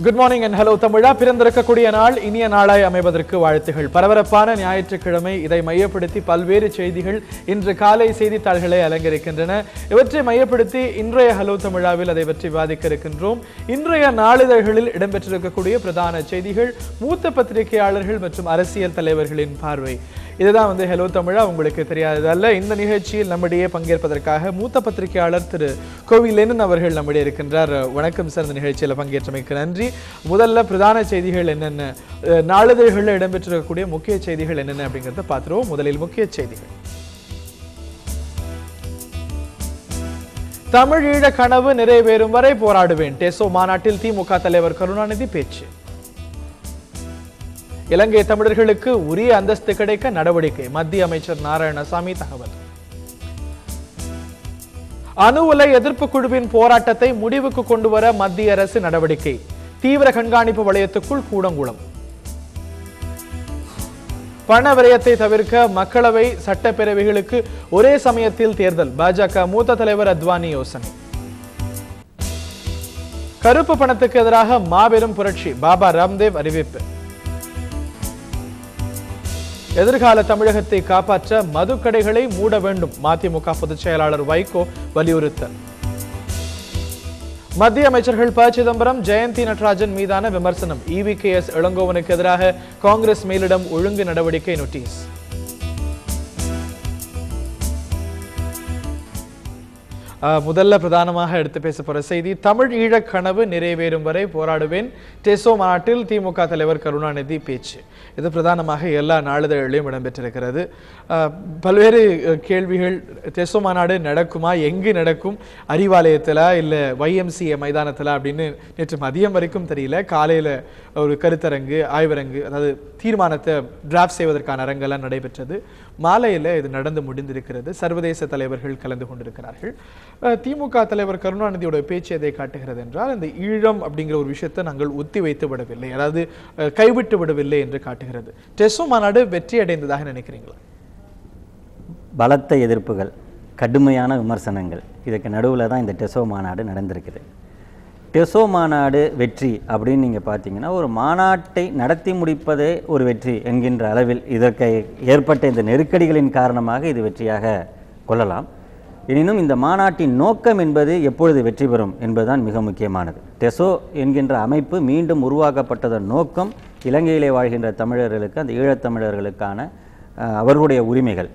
Good morning and hello தமிழா பிறந்திருக்கக்கூடிய நாள் இனிய நாளாய் அமைவதற்கு வாழ்த்துகள். பரபரப்பான ஞாயிற்றுக்கிழமை இதை மையப்படுத்தி பல்வேறு செய்திகள் இன்று காலை செய்தித்தாள்களை அலங்கரிக்கின்றன. இவற்றை மையப்படுத்தி இன்றைய ஹலோ தமிழாவில் அதை பற்றி விவாதிக்க இருக்கின்றோம். இன்றைய நாளிதழ்களில் இடம்பெற்றிருக்கக்கூடிய பிரதான செய்திகள், மூத்த பத்திரிகையாளர்கள் மற்றும் அரசியல் தலைவர்களின் பார்வை. இதுதான் ஹலோ தமிழா. உங்களுக்கு தெரியாததல்ல, இந்த நிகழ்ச்சியில் நம்மிடையே பங்கேற்பதற்காக மூத்த பத்திரிகையாளர் திரு கோவி லெனின் அவர்கள் நம்மிடையே இருக்கின்றார். வணக்கம் சார், இந்த நிகழ்ச்சியில் பங்கேற்றமைக்கு நன்றி. முதல்ல பிரதான செய்திகள் என்னென்ன, நாளிதழ்களில் இடம்பெற்றிருக்கக்கூடிய முக்கிய செய்திகள் என்னென்ன அப்படிங்கிறத பார்த்துருவோம். முதலில் முக்கிய செய்திகள். தமிழீழ கனவு நிறைவேறும் வரை போராடுவேன், டெசோ மாநாட்டில் திமுக தலைவர் கருணாநிதி பேச்சு. இலங்கை தமிழர்களுக்கு உரிய அந்தஸ்து கிடைக்க நடவடிக்கை, மத்திய அமைச்சர் நாராயணசாமி தகவல். அணு உலை எதிர்ப்பு குழுவின் போராட்டத்தை முடிவுக்கு கொண்டு வர மத்திய அரசு நடவடிக்கை, தீவிர கண்காணிப்பு வளையத்துக்குள் கூடங்குளம். பண விரயத்தை தவிர்க்க மக்களவை சட்டப்பேரவைகளுக்கு ஒரே சமயத்தில் தேர்தல், பாஜக மூத்த தலைவர் அத்வானி யோசனை. கருப்பு பணத்துக்கு எதிராக மாபெரும் புரட்சி, பாபா ராம்தேவ் அறிவிப்பு. எதிர்கால தமிழகத்தை காப்பாற்ற மதுக்கடைகளை மூட வேண்டும், மதிமுக பொதுச் செயலாளர் வைகோ வலியுறுத்தல். மத்திய அமைச்சர்கள் ப சிதம்பரம், ஜெயந்தி நடராஜன் மீதான விமர்சனம், EVKS இளங்கோவனுக்கு எதிராக காங்கிரஸ் மேலிடம் ஒழுங்கு நடவடிக்கை நோட்டீஸ். முதல்ல பிரதானமாக எடுத்து பேச போற செய்தி, தமிழ் ஈழக் கனவு நிறைவேறும் வரை போராடுவேன், டெசோ மாநாட்டில் திமுக தலைவர் கருணாநிதி பேச்சு. இது பிரதானமாக எல்லா நாளிதழிலும் இடம்பெற்றிருக்கிறது. பல்வேறு கேள்விகள், டெசோ மாநாடு நடக்குமா, எங்கு நடக்கும், அறிவாலயத்தில் இல்லை YMCA மைதானத்தில் அப்படின்னு நேற்று மதியம் வரைக்கும் தெரியல. காலையில் ஒரு கருத்தரங்கு, ஆய்வரங்கு, அதாவது தீர்மானத்தை டிராஃப்ட் செய்வதற்கான அரங்கெல்லாம் நடைபெற்றது. மாலையில் இது நடந்து முடிந்திருக்கிறது. சர்வதேச தலைவர்கள் கலந்து கொண்டிருக்கிறார்கள். திமுக தலைவர் கருணாநிதியோட பேச்சு எதை காட்டுகிறது என்றால், இந்த ஈழம் அப்படிங்கிற ஒரு விஷயத்தை நாங்கள் ஒத்தி வைத்து விடவில்லை, அதாவது கைவிட்டு விடவில்லை என்று காட்டுகிறது. டெசோ மாநாடு வெற்றி அடைந்ததாக நினைக்கிறீங்களா? பலத்த எதிர்ப்புகள், கடுமையான விமர்சனங்கள், இதுக்கு நடுவில் தான் இந்த டெசோ மாநாடு நடந்திருக்குது. டெசோ மாநாடு வெற்றி அப்படின்னு நீங்கள் பார்த்தீங்கன்னா, ஒரு மாநாட்டை நடத்தி முடிப்பதே ஒரு வெற்றி என்கின்ற அளவில் இதற்கு ஏற்பட்ட இந்த நெருக்கடிகளின் காரணமாக இது வெற்றியாக கொள்ளலாம். எனினும் இந்த மாநாட்டின் நோக்கம் என்பது எப்பொழுது வெற்றி பெறும் என்பதுதான் மிக முக்கியமானது. டெசோ என்கின்ற அமைப்பு மீண்டும் உருவாக்கப்பட்டதன் நோக்கம் இலங்கையிலே வாழ்கின்ற தமிழர்களுக்கு, அந்த ஈழத்தமிழர்களுக்கான அவர்களுடைய உரிமைகள்,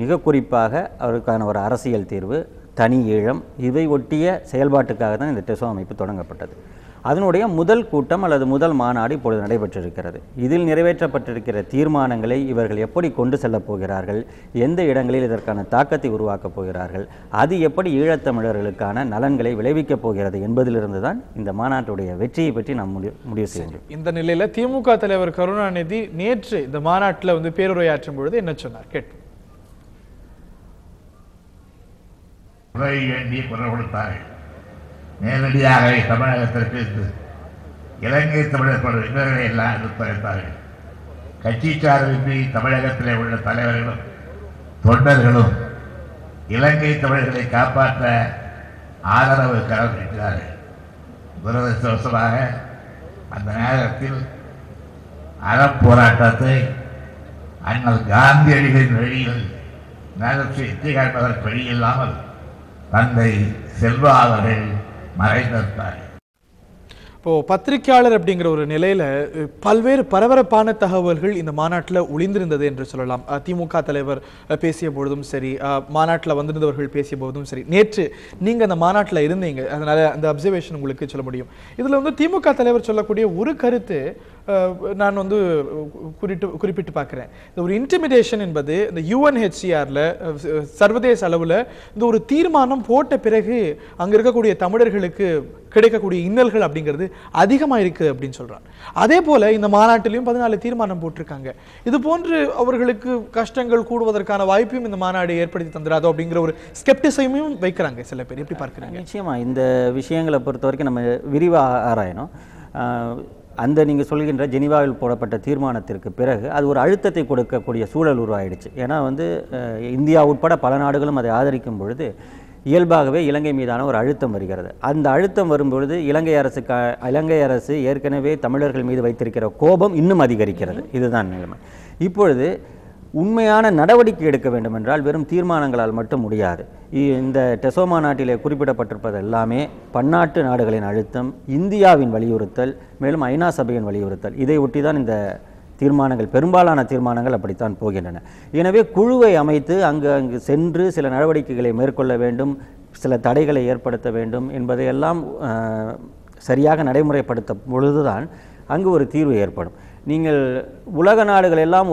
மிக குறிப்பாக அவருக்கான ஒரு அரசியல் தீர்வு, தனி ஈழம், இவை ஒட்டிய செயல்பாட்டுக்காக தான் இந்த டெசோ அமைப்பு தொடங்கப்பட்டது. அதனுடைய முதல் கூட்டம் அல்லது முதல் மாநாடு இப்பொழுது நடைபெற்றிருக்கிறது. இதில் நிறைவேற்றப்பட்டிருக்கிற தீர்மானங்களை இவர்கள் எப்படி கொண்டு செல்லப் போகிறார்கள், எந்த இடங்களில் இதற்கான தாக்கத்தை உருவாக்கப் போகிறார்கள், அது எப்படி ஈழத்தமிழர்களுக்கான நலன்களை விளைவிக்கப் போகிறது என்பதிலிருந்து தான் இந்த மாநாட்டுடைய வெற்றியை பற்றி நாம் முடிவு செய்ய முடியும். இந்த நிலையில் திமுக தலைவர் கருணாநிதி நேற்று இந்த மாநாட்டில் பேருரையாற்றும் பொழுது என்ன சொன்னார் கேட்போம். உதவி வேண்டி குரல் கொடுத்தார்கள். நேரடியாக தமிழகத்திற்கு இலங்கை தமிழர் இவர்களை எல்லாம் எடுத்துரைத்தார்கள். கட்சி சார்பின்றி தமிழகத்திலே உள்ள தலைவர்களும் தொண்டர்களும் இலங்கை தமிழர்களை காப்பாற்ற ஆதரவு கரம் நீட்டினார்கள். துரதிருஷ்டவசமாக அந்த நேரத்தில் அறப்போராட்டத்தை அண்ணல் காந்தியடிகளின் வழியில் நேரத்தை எட்டி காண்பதற்கு வழியில்லாமல் தந்தை செல்வா அவர்கள் மறைந்தார். இப்போ பத்திரிகையாளர் அப்படிங்கிற ஒரு நிலையில பல்வேறு பரபரப்பான தகவல்கள் இந்த மாநாட்டில் ஒளிந்திருந்தது என்று சொல்லலாம். திமுக தலைவர் பேசிய பொழுதும் சரி, மாநாட்டில் வந்திருந்தவர்கள் பேசிய போதும் சரி, நேற்று நீங்க அந்த மாநாட்டில் இருந்தீங்க, அதனால அந்த அப்சர்வேஷன் உங்களுக்கு சொல்ல முடியும். இதுல திமுக தலைவர் சொல்லக்கூடிய ஒரு கருத்து நான் குறிப்பிட்டு பார்க்குறேன். இந்த ஒரு இன்டிமிடேஷன் என்பது இந்த UNHCRல சர்வதேச அளவில் இந்த ஒரு தீர்மானம் போட்ட பிறகு அங்கே இருக்கக்கூடிய தமிழர்களுக்கு கிடைக்கக்கூடிய இன்னல்கள் அப்படிங்கிறது அதிகமாக இருக்குது அப்படின்னு சொல்கிறார். அதே போல் இந்த மாநாட்டிலையும் 14 தீர்மானம் போட்டிருக்காங்க. இது போன்று அவர்களுக்கு கஷ்டங்கள் கூடுவதற்கான வாய்ப்பையும் இந்த மாநாடு ஏற்படுத்தி தந்துடாதோ அப்படிங்கிற ஒரு ஸ்கெப்டிசைமையும் வைக்கிறாங்க சில பேர். எப்படி பார்க்குறாங்க? நிச்சயமாக இந்த விஷயங்களை பொறுத்த வரைக்கும் நம்ம விரிவாக ஆராயணும். அந்த நீங்கள் சொல்கின்ற ஜெனீவாவில் போடப்பட்ட தீர்மானத்திற்கு பிறகு அது ஒரு அழுத்தத்தை கொடுக்கக்கூடிய சூழல் உருவாயிடுச்சு. ஏன்னா இந்தியா உட்பட பல நாடுகளும் அதை ஆதரிக்கும் பொழுது இயல்பாகவே இலங்கை மீதான ஒரு அழுத்தம் வருகிறது. அந்த அழுத்தம் வரும்பொழுது இலங்கை அரசு ஏற்கனவே தமிழர்கள் மீது வைத்திருக்கிற கோபம் இன்னும் அதிகரிக்கிறது. இதுதான் நிலைமை. இப்பொழுது உண்மையான நடவடிக்கை எடுக்க வேண்டும் என்றால் வெறும் தீர்மானங்களால் மட்டும் முடியாது. இந்த டெசோமா நாட்டிலே குறிப்பிடப்பட்டிருப்பது எல்லாமே பன்னாட்டு நாடுகளின் அழுத்தம், இந்தியாவின் வலியுறுத்தல், மேலும் ஐநா சபையின் வலியுறுத்தல். இதை ஒட்டி தான் இந்த தீர்மானங்கள், பெரும்பாலான தீர்மானங்கள் அப்படித்தான் போகின்றன. எனவே குழுவை அமைத்து அங்கு சென்று சில நடவடிக்கைகளை மேற்கொள்ள வேண்டும், சில தடைகளை ஏற்படுத்த வேண்டும் என்பதையெல்லாம் சரியாக நடைமுறைப்படுத்த பொழுதுதான் அங்கு ஒரு தீர்வு ஏற்படும். நீங்கள் உலக நாடுகள் எல்லாம்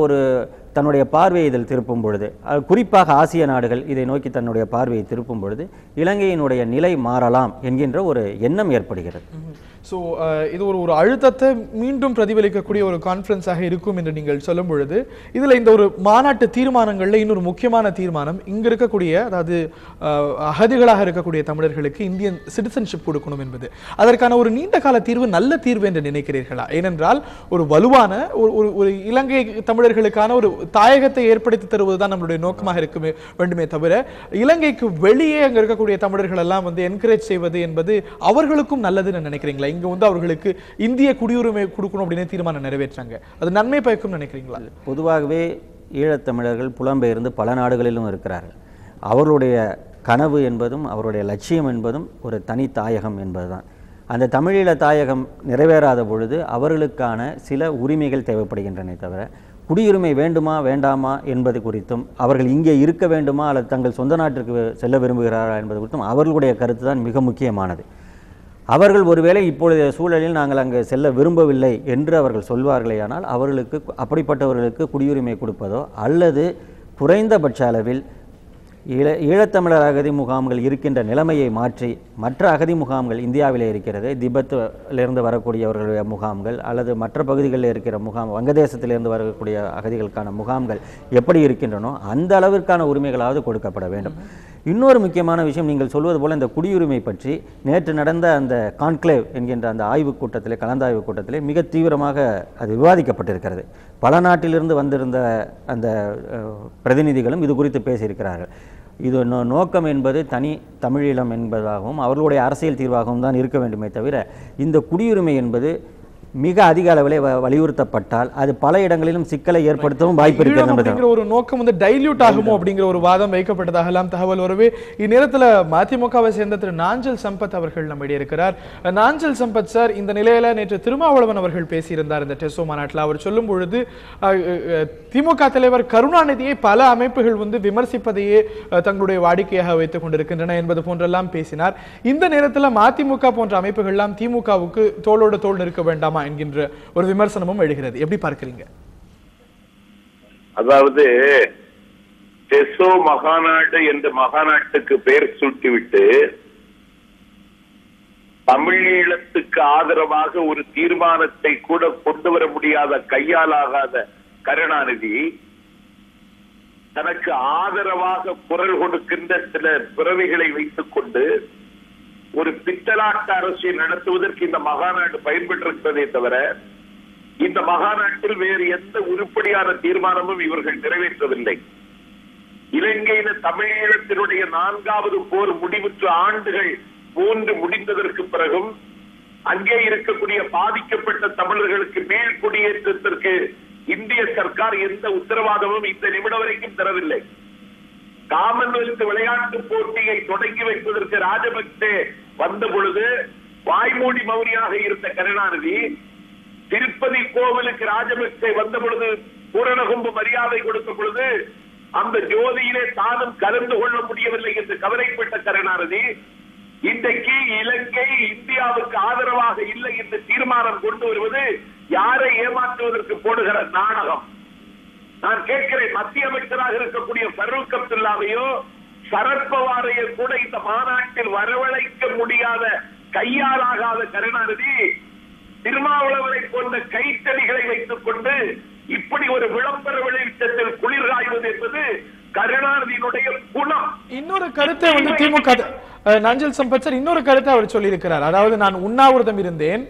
தன்னுடைய பார்வையை இதில் திருப்பும் பொழுது, குறிப்பாக ஆசிய நாடுகள் இதை நோக்கி தன்னுடைய பார்வையை திருப்பும் பொழுது இலங்கையினுடைய நிலை மாறலாம் என்கின்ற ஒரு எண்ணம் ஏற்படுகிறது. ஸோ இது ஒரு அழுத்தத்தை மீண்டும் பிரதிபலிக்கக்கூடிய ஒரு கான்ஃபரன்ஸாக இருக்கும் என்று நீங்கள் சொல்லும் பொழுது, இதில் இந்த ஒரு மாநாட்டு தீர்மானங்களில் இன்னொரு முக்கியமான தீர்மானம் இங்கே இருக்கக்கூடிய, அதாவது அகதிகளாக இருக்கக்கூடிய தமிழர்களுக்கு இந்தியன் சிட்டிசன்ஷிப் கொடுக்கணும் என்பது. அதற்கான ஒரு நீண்ட கால தீர்வு நல்ல தீர்வு என்று நினைக்கிறீர்களா? ஏனென்றால் ஒரு வலுவான ஒரு இலங்கை தமிழர்களுக்கான ஒரு தாயகத்தை ஏற்படுத்தி தருவதுதான் நம்மளுடைய நோக்கமாக இருக்க வேண்டுமே தவிர, இலங்கைக்கு வெளியே அங்கே இருக்கக்கூடிய தமிழர்கள் எல்லாம் என்கரேஜ் செய்வது என்பது அவர்களுக்கும் நல்லதுன்னு நினைக்கிறீங்களா? இங்க அவர்களுக்கு இந்திய குடியுரிமை கொடுக்கணும் அப்படின்னு தீர்மானம் நிறைவேற்றாங்க, அது நன்மை பயக்கும் நினைக்கிறீங்களா? பொதுவாகவே ஈழத்தமிழர்கள் புலம்பெயர்ந்து பல நாடுகளிலும் இருக்கிறார்கள். அவர்களுடைய கனவு என்பதும் அவருடைய லட்சியம் என்பதும் ஒரு தனி தாயகம் என்பதுதான். அந்த தமிழீழ தாயகம் நிறைவேறாத பொழுது அவர்களுக்கான சில உரிமைகள் தேவைப்படுகின்றன தவிர, குடியுரிமை வேண்டுமா வேண்டாமா என்பது குறித்தும், அவர்கள் இங்கே இருக்க வேண்டுமா அல்லது தங்கள் சொந்த நாட்டிற்கு செல்ல விரும்புகிறாரா என்பது குறித்தும் அவர்களுடைய கருத்து தான் மிக முக்கியமானது. அவர்கள் ஒருவேளை இப்பொழுதைய சூழலில் நாங்கள் அங்கே செல்ல விரும்பவில்லை என்று அவர்கள் சொல்வார்களேயானால் அவர்களுக்கு, அப்படிப்பட்டவர்களுக்கு குடியுரிமை கொடுப்பதோ அல்லது குறைந்தபட்ச அளவில் ஈழத்தமிழர் அகதி முகாம்கள் இருக்கின்ற நிலைமையை மாற்றி மற்ற அகதி முகாம்கள் இந்தியாவிலே இருக்கிறது, திபெத்திலிருந்து வரக்கூடியவர்களுடைய முகாம்கள் அல்லது மற்ற பகுதிகளில் இருக்கிற முகாம், வங்கதேசத்திலிருந்து வரக்கூடிய அகதிகளுக்கான முகாம்கள் எப்படி இருக்கின்றனோ அந்த அளவிற்கான உரிமைகளாவது கொடுக்கப்பட வேண்டும். இன்னொரு முக்கியமான விஷயம், நீங்கள் சொல்வது போல இந்த குடியுரிமை பற்றி நேற்று நடந்த அந்த கான்க்ளேவ் என்கின்ற அந்த ஆய்வுக் கூட்டத்திலே, கலந்தாய்வு கூட்டத்திலே மிக தீவிரமாக அது விவாதிக்கப்பட்டிருக்கிறது. பல நாட்டிலிருந்து வந்திருந்த அந்த பிரதிநிதிகளும் இது குறித்து பேசியிருக்கிறார்கள். இது நோக்கம் என்பது தனி தமிழீழம் என்பதாகவும் அவர்களுடைய அரசியல் தீர்வாகவும் தான் இருக்க வேண்டுமே தவிர, இந்த குடியுரிமை என்பது மிக அதிக அளவில் வலியுறுத்தப்பட்டால் அது பல இடங்களிலும் சிக்கலை ஏற்படுத்தவும் வாய்ப்பு இருக்கிறது. ஒரு நோக்கம் டைல்யூட் ஆகுமோ அப்படிங்கிற ஒரு வாதம் வைக்கப்பட்டதாகலாம் தகவல் வரவே. இந்நேரத்தில் மதிமுகவை சேர்ந்த திரு நாஞ்சல் சம்பத் அவர்கள் நம்மிடையே இருக்கிறார். நாஞ்சல் சம்பத் சார், இந்த நிலையில நேற்று திருமாவளவன் அவர்கள் பேசியிருந்தார் இந்த டெசோ மாநாட்டில். அவர் சொல்லும் பொழுது திமுக தலைவர் கருணாநிதியை பல அமைப்புகள் விமர்சிப்பதையே தங்களுடைய வாடிக்கையாக வைத்துக் கொண்டிருக்கின்றன என்பது போன்றெல்லாம் பேசினார். இந்த நேரத்தில் மதிமுக போன்ற அமைப்புகள் எல்லாம் திமுகவுக்கு தோளோடு தோள் நிற்க வேண்டாமா என்கின்ற ஒரு விமர்சனமும் எழுகிறது. எப்படி பார்க்கிறீங்க? அதாவது டெசோ மகாநாடு என்ற மகாநாட்டுக்கு பெயர் சூட்டிவிட்டு தமிழீழத்துக்கு ஆதரவாக ஒரு தீர்மானத்தை கூட கொண்டு வர முடியாத, கையாலாகாத கருணாநிதி தனக்கு ஆதரவாக குரல் கொடுக்கின்ற சில பிறவிகளை வைத்துக் கொண்டு ஒரு பித்தலாட்ட அரசியல் நடத்துவதற்கு இந்த மகாநாடு பயன்பெற்றிருக்கிறதே தவிர, இந்த மகாநாட்டில் வேறு எந்த உருப்படியான தீர்மானமும் இவர்கள் நிறைவேற்றவில்லை. இலங்கையில தமிழீழத்தினுடைய 4வது போர் முடிவுற்ற ஆண்டுகள் 3 முடிந்ததற்கு பிறகும் அங்கே இருக்கக்கூடிய பாதிக்கப்பட்ட தமிழர்களுக்கு மேல் குடியேற்றத்திற்கு இந்திய சர்க்கார் எந்த உத்தரவாதமும் இந்த நிமிடம் வரைக்கும் தரவில்லை. காமன்வெல்த் விளையாட்டு போட்டியை தொடங்கி வைப்பதற்கு ராஜபக்சே வந்த பொழுது வாய்மூடி மௌனியாக இருந்த கருணாநிதி, திருப்பதி கோவிலுக்கு ராஜபக்சே வந்த பொழுது பூரணகும்ப மரியாதை கொடுத்த பொழுது அந்த ஜோதியிலே தானும் கலந்து கொள்ள முடியவில்லை என்று கவலைப்பட்ட கருணாநிதி, இன்றைக்கு இலங்கை இந்தியாவுக்கு ஆதரவாக இல்லை என்று தீர்மானம் கொண்டு வருவது யாரை ஏமாற்றுவதற்கு போடுகிற நாடகம்? நான் கேட்கிறேன், மத்திய அமைச்சராக இருக்கக்கூடிய ஃபரூக் அப்துல்லாவையோ சரத்பவாரையோ கூட இந்த மாநாட்டில் வரவழைக்க முடியாத, கையாலாகாத கருணாநிதி திருமாவளவனை போன்ற கைத்தடிகளை வைத்துக் கொண்டு இப்படி ஒரு விளம்பர வெளிச்சத்தில் குளிர் காய்வது என்பது கருணாநிதியினுடைய குணம். இன்னொரு கருத்தை வந்து திமுக நாஞ்சில் சம்பத் சார் இன்னொரு கருத்தை அவர் சொல்லியிருக்கிறார். அதாவது நான் உண்ணாவிரதம் இருந்தேன்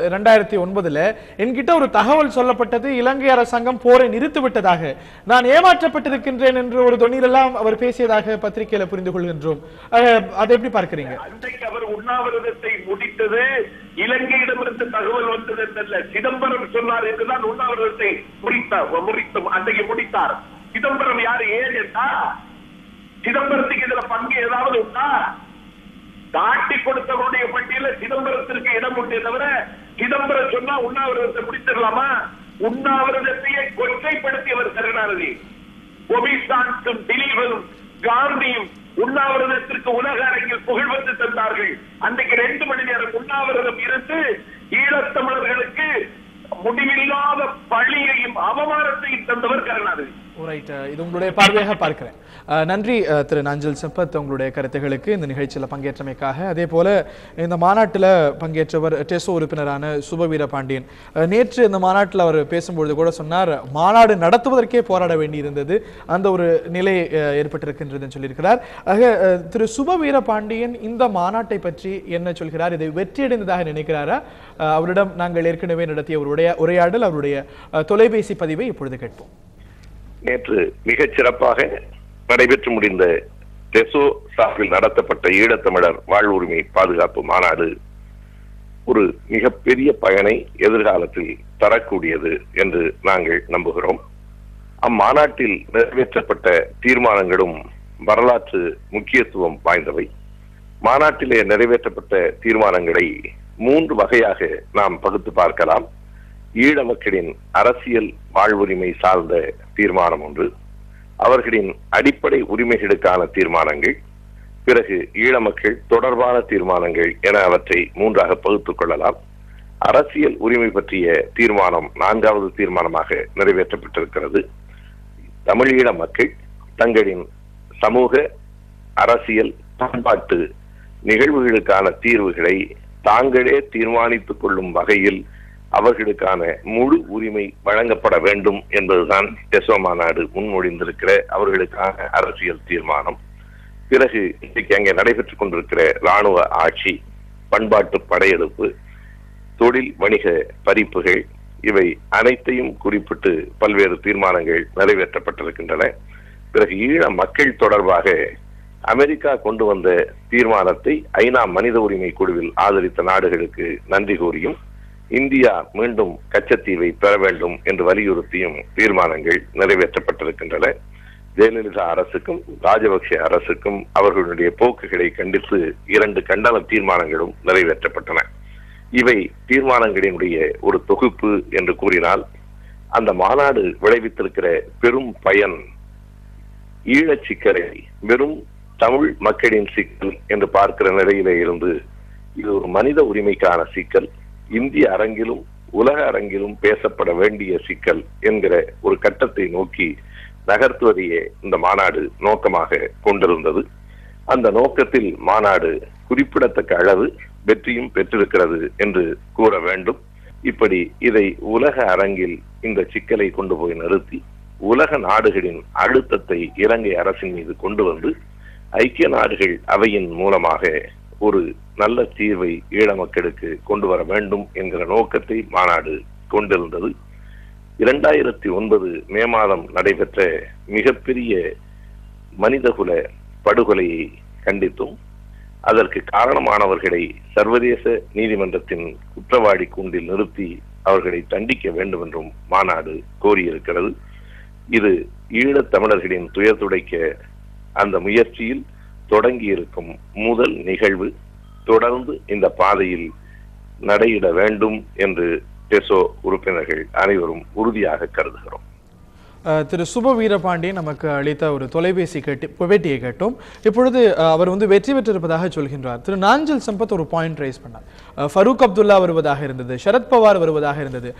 2009 என்கிட்ட ஒரு தகவல் சொல்லப்பட்டது, இலங்கை அரசாங்கம் போரை நிறுத்தி விட்டதாக, நான் ஏமாற்றப்பட்டிருக்கின்றேன் என்று ஒரு தொனிலெல்லாம் அவர் பேசியதாக பத்திரிகையில புரிந்து கொள்கின்றோம். அதை எப்படி பார்க்கிறீங்க? அன்றைக்கு அவர் உண்ணாவிரதத்தை முடித்தது இலங்கையிடமிருந்து தகவல் வந்தது என்றல்ல, சிதம்பரம் சொன்னார் என்றுதான் உண்ணாவிரதத்தை அன்றைக்கு முடித்தார். சிதம்பரம் யாரு? ஏன் என்றா சிதம்பரத்துக்கு இதுல பங்கு ஏதாவது உண்டா? காட்டி கொடுத்தவருடைய பட்டியல சிதம்பரத்திற்கு இடம் உண்டே தவிர சிதம்பரம் சொன்னா உண்ணாவிரதத்தை முடித்திடலாமா? உண்ணாவிரதத்தையே கொச்சைப்படுத்தியவர் கருணாநிதி. ஒபிசான்ஸும் திலீபனும் காந்தியும் உண்ணாவிரதத்திற்கு உலக அரங்கில் புகழ்வத்து தந்தார்கள். அன்றைக்கு 2 மணி நேரம் உண்ணாவிரதம் இருந்து ஈழத்தமிழர்களுக்கு முடிவில்லாத பழியையும் அவமானத்தையும் தந்தவர் கருணாநிதி. இது உங்களுடைய பார்வையாக பார்க்கிறேன். நன்றி திரு நாஞ்சில் சம்பத், உங்களுடைய கருத்துகளுக்கு இந்த நிகழ்ச்சியில் பங்கேற்றமைக்காக. அதே போல இந்த மாநாட்டில் பங்கேற்றவர் டெசோ உறுப்பினரான சுப வீரபாண்டியன் நேற்று இந்த மாநாட்டில் அவர் பேசும்பொழுது கூட சொன்னார், மாநாடு நடத்துவதற்கே போராட வேண்டியிருந்தது, அந்த ஒரு நிலை ஏற்பட்டிருக்கின்றதுன்னு சொல்லியிருக்கிறார். ஆக திரு சுப வீரபாண்டியன் இந்த மாநாட்டை பற்றி என்ன சொல்கிறார்? இதை வெற்றியடைந்ததாக நினைக்கிறாரா? அவரிடம் நாங்கள் ஏற்கனவே நடத்திய ஒரு உரையாடல், அவருடைய தொலைபேசி பதிவை இப்பொழுது கேட்போம். நேற்று மிகச் சிறப்பாக நடைபெற்று முடிந்த டெசோ சார்பில் நடத்தப்பட்ட ஈழத்தமிழர் வாழ்வுரிமை பாதுகாப்பு மாநாடு ஒரு மிகப்பெரிய பயனை எதிர்காலத்தில் தரக்கூடியது என்று நாங்கள் நம்புகிறோம். அம்மாநாட்டில் நிறைவேற்றப்பட்ட தீர்மானங்களும் வரலாற்று முக்கியத்துவம் வாய்ந்தவை. மாநாட்டிலே நிறைவேற்றப்பட்ட தீர்மானங்களை 3 வகையாக நாம் பகுத்து பார்க்கலாம். ஈழ மக்களின் அரசியல் வாழ்வுரிமை சார்ந்த தீர்மானம் ஒன்று, அவர்களின் அடிப்படை உரிமைகளுக்கான தீர்மானங்கள், பிறகு ஈழ மக்கள் தொடர்பான தீர்மானங்கள் என அவற்றை 3ஆக பகுத்துக் கொள்ளலாம். அரசியல் உரிமை பற்றிய தீர்மானம் 4வது தீர்மானமாக நிறைவேற்றப்பட்டிருக்கிறது. தமிழீழ மக்கள் தங்களின் சமூக அரசியல் பண்பாட்டு நிகழ்வுகளுக்கான தீர்வுகளை தாங்களே தீர்மானித்துக் கொள்ளும் வகையில் அவர்களுக்கான முழு உரிமை வழங்கப்பட வேண்டும் என்பதுதான் டெசோ மாநாடு முன்மொழிந்திருக்கிற அவர்களுக்கான அரசியல் தீர்மானம். பிறகு இன்றைக்கு அங்கே நடைபெற்றுக் கொண்டிருக்கிற இராணுவ ஆட்சி, பண்பாட்டு படையெடுப்பு, தொழில் வணிக பறிப்புகள், இவை அனைத்தையும் குறிப்பிட்டு பல்வேறு தீர்மானங்கள் நிறைவேற்றப்பட்டிருக்கின்றன. பிறகு ஈழ மக்கள் தொடர்பாக அமெரிக்கா கொண்டு வந்த தீர்மானத்தை ஐநா மனித உரிமை குழுவில் ஆதரித்த நாடுகளுக்கு நன்றி கூறியும் இந்தியா மீண்டும் கச்சத்தீவை பெற வேண்டும் என்று வலியுறுத்தியும் தீர்மானங்கள் நிறைவேற்றப்பட்டிருக்கின்றன. ஜெயலலிதா அரசுக்கும் ராஜபக்ஷ அரசுக்கும் அவர்களுடைய போக்குகளை கண்டித்து 2 கண்டன தீர்மானங்களும் நிறைவேற்றப்பட்டன. இவை தீர்மானங்களினுடைய ஒரு தொகுப்பு என்று கூறினால், அந்த மாநாடு விளைவித்திருக்கிற பெரும் பயன் ஈழச் சிக்கலை வெறும் தமிழ் மக்களின் சிக்கல் என்று பார்க்கிற நிலையிலே இருந்து இது ஒரு மனித உரிமைக்கான சிக்கல், இந்திய அரங்கிலும் உலக அரங்கிலும் பேசப்பட வேண்டிய சிக்கல் என்கிற ஒரு கட்டத்தை நோக்கி நகர்த்துவதையே இந்த மாநாடு நோக்கமாக கொண்டிருந்தது. அந்த நோக்கத்தில் மாநாடு குறிப்பிடத்தக்க அளவு வெற்றியும் பெற்றிருக்கிறது என்று கூற வேண்டும். இப்படி இதை உலக அரங்கில் இந்த சிக்கலை கொண்டு போய் நிறுத்தி உலக நாடுகளின் அழுத்தத்தை இலங்கை அரசின் மீது கொண்டு வந்து ஐக்கிய நாடுகள் அவையின் மூலமாக ஒரு நல்ல தீர்வை ஈழ மக்களுக்கு கொண்டு வர வேண்டும் என்கிற நோக்கத்தை மாநாடு கொண்டிருந்தது. 2009 மே மாதம் நடைபெற்ற மிகப்பெரிய மனிதகுல படுகொலையை கண்டித்தும் அதற்கு காரணமானவர்களை சர்வதேச நீதிமன்றத்தின் குற்றவாளி கூண்டில் நிறுத்தி அவர்களை தண்டிக்க வேண்டும் என்றும் மாநாடு கோரியிருக்கிறது. இது ஈழத் தமிழர்களின் துயர் துடைக்க அந்த முயற்சியில் தொடங்கி இருக்கும் முதல் நிகழ்வு. தொடர்ந்து இந்த பாதையில் நடையிட வேண்டும் என்று டெசோ உறுப்பினர்கள் அனைவரும் உறுதியாக கருதுகிறோம். திரு சுப வீரபாண்டியன் நமக்கு அளித்த ஒரு தொலைபேசி பேட்டியை கேட்டோம். இப்பொழுது அவர் வெற்றி பெற்றிருப்பதாக சொல்கின்றார். திரு நாஞ்சில் சம்பத் ஒரு பாயிண்ட் ரைஸ் பண்ணார். ஃபரூக் அப்துல்லா வருவதாக இருந்தது, சரத்பவார் வருவதாக இருந்தது,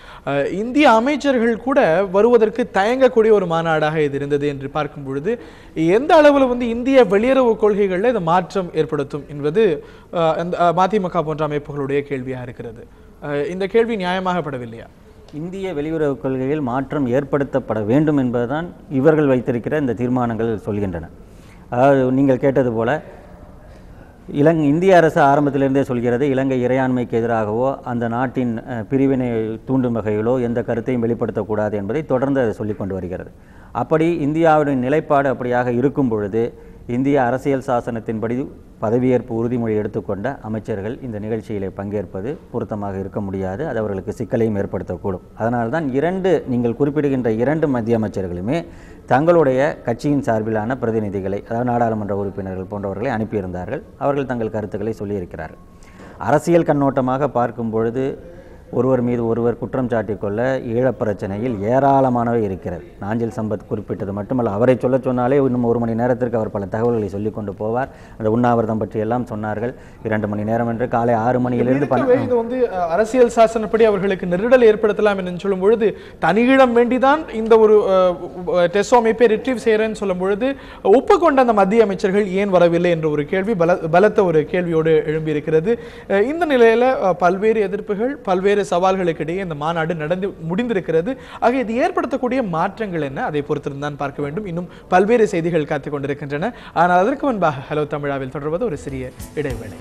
இந்திய அமைச்சர்கள் கூட வருவதற்கு தயங்கக்கூடிய ஒரு மாநாடாக இது இருந்தது என்று பார்க்கும் பொழுது எந்த அளவில் இந்திய வெளியுறவு கொள்கைகளில் இது மாற்றம் ஏற்படுத்தும் என்பது மதிமுக போன்ற அமைப்புகளுடைய கேள்வியாக இருக்கிறது. இந்த கேள்வி நியாயமாக படவில்லையா? இந்திய வெளியுறவு கொள்கையில் மாற்றம் ஏற்படுத்தப்பட வேண்டும் என்பதுதான் இவர்கள் வைத்திருக்கிற இந்த தீர்மானங்கள் சொல்கின்றன. அதாவது நீங்கள் கேட்டது போல இந்திய அரசு ஆரம்பத்திலிருந்தே சொல்கிறது, இலங்கை இறையாண்மைக்கு எதிராகவோ அந்த நாட்டின் பிரிவினை தூண்டும் வகையிலோ எந்த கருத்தையும் வெளிப்படுத்தக்கூடாது என்பதை தொடர்ந்து அதை சொல்லிக் கொண்டு வருகிறது. அப்படி இந்தியாவுடைய நிலைப்பாடு அப்படியாக இருக்கும் பொழுது இந்திய அரசியல் சாசனத்தின்படி பதவியேற்பு உறுதிமொழி எடுத்துக்கொண்ட அமைச்சர்கள் இந்த நிகழ்ச்சியிலே பங்கேற்பது பொருத்தமாக இருக்க முடியாது. அது அவர்களுக்கு சிக்கலையும் ஏற்படுத்தக்கூடும். அதனால்தான் நீங்கள் குறிப்பிடுகின்ற 2 மத்திய அமைச்சர்களுமே தங்களுடைய கட்சியின் சார்பிலான பிரதிநிதிகளை, அதாவது நாடாளுமன்ற உறுப்பினர்கள் போன்றவர்களை அனுப்பியிருந்தார்கள். அவர்கள் தங்கள் கருத்துக்களை சொல்லியிருக்கிறார்கள். அரசியல் கண்ணோட்டமாக பார்க்கும் பொழுது ஒருவர் மீது ஒருவர் குற்றம் சாட்டிக்கொள்ள ஈழப் பிரச்சனையில் ஏராளமானவை இருக்கிறது. நாஞ்சில் சம்பத் குறிப்பிட்டது மட்டுமல்ல, அவரை சொன்னாலே இன்னும் 1 மணி நேரத்திற்கு அவர் பல தகவல்களை சொல்லிக் கொண்டு போவார். அந்த உண்ணாவிரதம் பற்றி எல்லாம் சொன்னார்கள். 2 மணி நேரம் என்று காலை 6 மணியிலிருந்து இது வந்து அரசியல் சாசனப்படி அவர்களுக்கு நெருடல் ஏற்படுத்தலாம் என்று சொல்லும் பொழுது தனியிடம் வேண்டிதான் இந்த ஒரு டெசோ அமைப்பை ரிட்ரீவ் செய்யறேன்னு சொல்லும் பொழுது ஒப்புக்கொண்ட அந்த மத்திய அமைச்சர்கள் ஏன் வரவில்லை என்ற ஒரு கேள்வி பலத்த ஒரு கேள்வியோடு எழும்பியிருக்கிறது. இந்த நிலையில பல்வேறு எதிர்ப்புகள், பல்வேறு சவால்களுக்கு இடையே இந்த மாநாடு நடந்து முடிந்திருக்கிறது. ஆக இது ஏற்படுத்தக்கூடிய மாற்றங்கள் என்ன, அதை பொறுத்திருந்தான் பார்க்க வேண்டும். இன்னும் பல்வேறு செய்திகள் காத்துக் கொண்டிருக்கின்றன. ஆனால் அதற்கு முன்பாக ஹலோ தமிழாவில் தொடர்வது ஒரு சிறிய இடைவேளை.